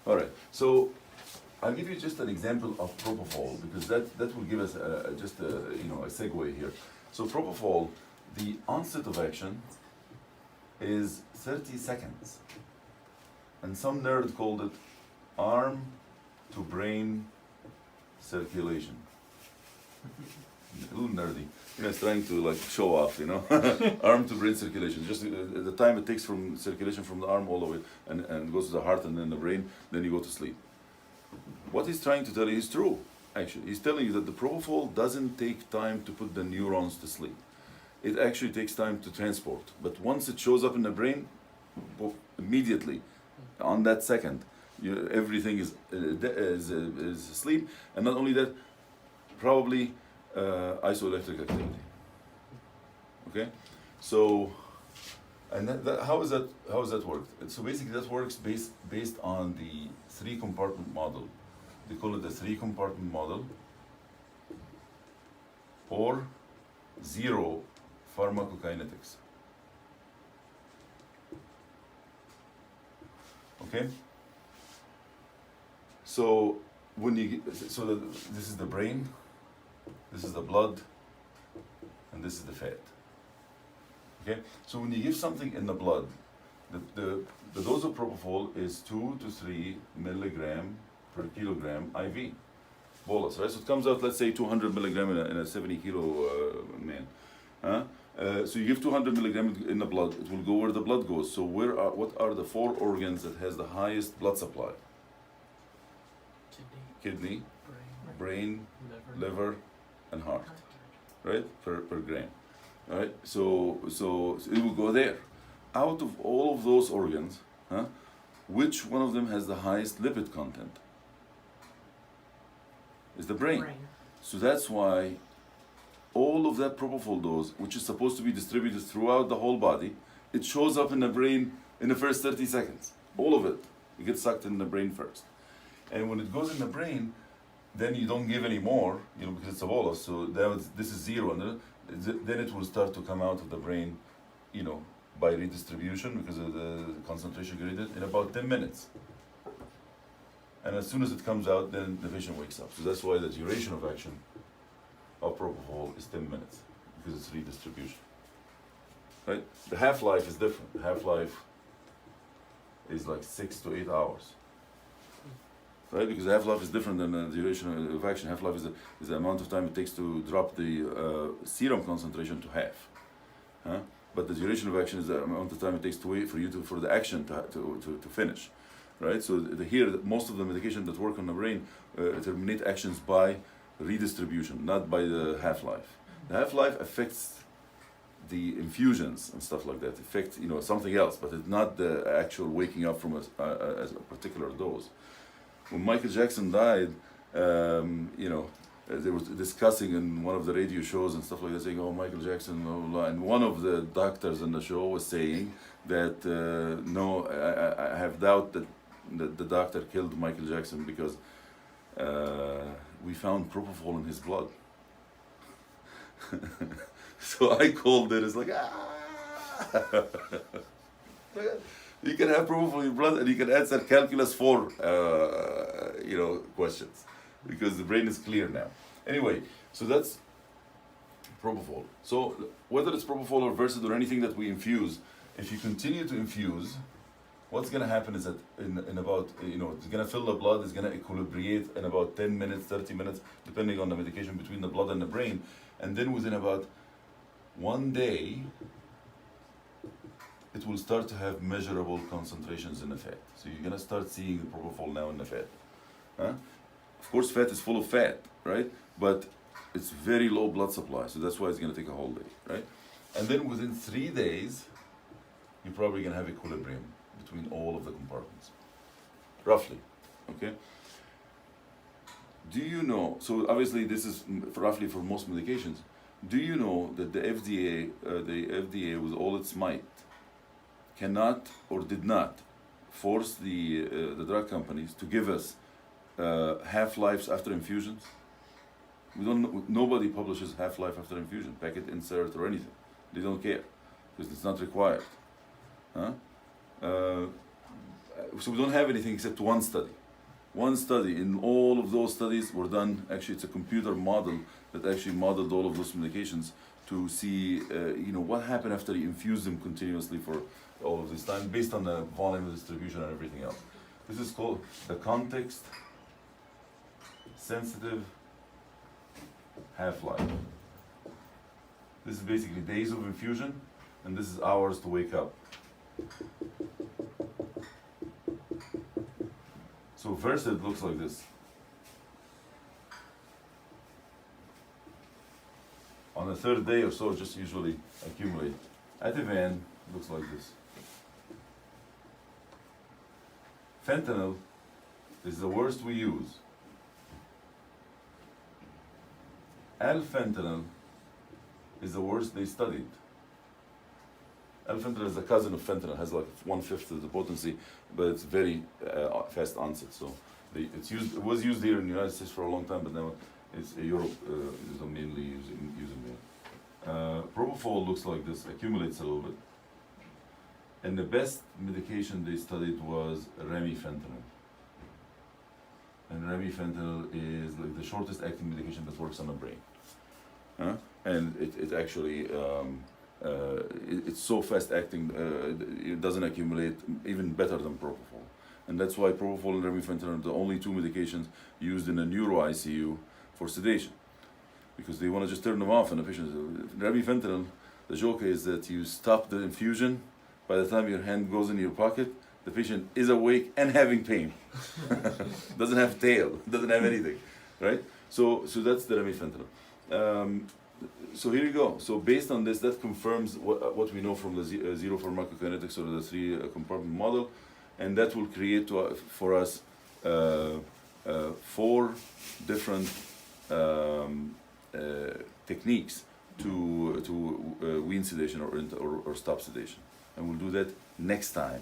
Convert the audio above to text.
All right, so I'll give you just an example of propofol because that will give us just a segue here. So propofol, the onset of action is 30 seconds, and some nerd called it arm to brain circulation. A little nerdy. It's trying to like show off, arm to brain circulation. Just the time it takes from circulation from the arm all the way and goes to the heart and then the brain, then you go to sleep. What he's trying to tell you is true, actually. He's telling you that the propofol doesn't take time to put the neurons to sleep. It actually takes time to transport. But once it shows up in the brain, immediately, on that second, everything is asleep. And not only that, probably isoelectric activity. Okay? So, and how is that worked? So basically that works based on the 3-compartment model. They call it the 3-compartment model, or zero pharmacokinetics. Okay? So this is the brain, this is the blood, and this is the fat. Okay? So when you give something in the blood, the dose of propofol is 2 to 3 milligram per kilogram IV bolus, right? So it comes out, let's say, 200 milligram in a 70 kilo man. So you give 200 milligram in the blood, it will go where the blood goes. So what are the 4 organs that has the highest blood supply? Kidney, brain, liver, and heart, right? Per gram, right? So it will go there. Out of all of those organs, which one of them has the highest lipid content? Is the brain. So that's why all of that propofol dose, which is supposed to be distributed throughout the whole body, it shows up in the brain in the first 30 seconds. All of it. It gets sucked in the brain first. And when it goes in the brain, then you don't give any more, because it's a bolus. So this is zero, and then it will start to come out of the brain, by redistribution because of the concentration gradient in about 10 minutes. And as soon as it comes out, then the patient wakes up. So that's why the duration of action of propofol is 10 minutes, because it's redistribution. Right? The half-life is different. The half-life is like 6 to 8 hours. Right? Because the half-life is different than the duration of action. Half-life is the amount of time it takes to drop the serum concentration to half. But the duration of action is the amount of time it takes to wait for the action to finish. Right? So here, most of the medications that work on the brain terminate actions by redistribution, not by the half-life. The half-life affects the infusions and stuff like that. Affects something else, but it's not the actual waking up from a particular dose. When Michael Jackson died, they were discussing in one of the radio shows and stuff like that, saying, "Oh, Michael Jackson," blah, blah, blah. And one of the doctors in the show was saying that, no, I have doubt that the doctor killed Michael Jackson because we found propofol in his blood. So I called it, it's like, you can have propofol in your blood and you can answer calculus 4 questions because the brain is clear now. Anyway, so that's propofol. So whether it's propofol or Versed or anything that we infuse, if you continue to infuse, what's going to happen is that in about, it's going to fill the blood, it's going to equilibrate in about 10 minutes, 30 minutes, depending on the medication between the blood and the brain. And then within about 1 day, it will start to have measurable concentrations in the fat. So you're going to start seeing the propofol now in the fat. Of course, fat is full of fat, right? But it's very low blood supply, so that's why it's going to take a whole day, right? And then within 3 days, you're probably going to have equilibrium between all of the compartments, roughly, okay? Do you know, so obviously this is roughly for most medications, do you know that the FDA with all its might cannot or did not force the drug companies to give us half-lives after infusions? Nobody publishes half-life after infusion, packet insert or anything. They don't care because it's not required. so we don't have anything except one study. One study. In all of those studies were done, actually it's a computer model that actually modeled all of those medications to see what happened after you infuse them continuously for all of this time based on the volume of distribution and everything else. This is called the context sensitive half-life. This is basically days of infusion, and this is hours to wake up. So first it looks like this. On the third day or so, just usually accumulate. Ativan looks like this. Fentanyl is the worst we use. Alfentanil is the worst they studied. Alfentanil is a cousin of fentanyl, has like 1/5 of the potency, but it's very fast onset. So it was used here in the United States for a long time, but now it's Europe is mainly using it. Propofol looks like this, accumulates a little bit. And the best medication they studied was remifentanil. And remifentanil is like the shortest acting medication that works on the brain. And it actually, it's so fast acting, it doesn't accumulate, even better than propofol. And that's why propofol and remifentanil are the only two medications used in a neuro ICU for sedation. Because they want to just turn them off and the patient, remifentanil, the joke is that you stop the infusion, by the time your hand goes in your pocket, the patient is awake and having pain. Doesn't have tail, doesn't have anything, right? So that's the remifentanil. So here you go. So based on this, that confirms what we know from the zero pharmacokinetics or the three compartment model, and that will create for us 4 different techniques to wean sedation or stop sedation, and we'll do that next time.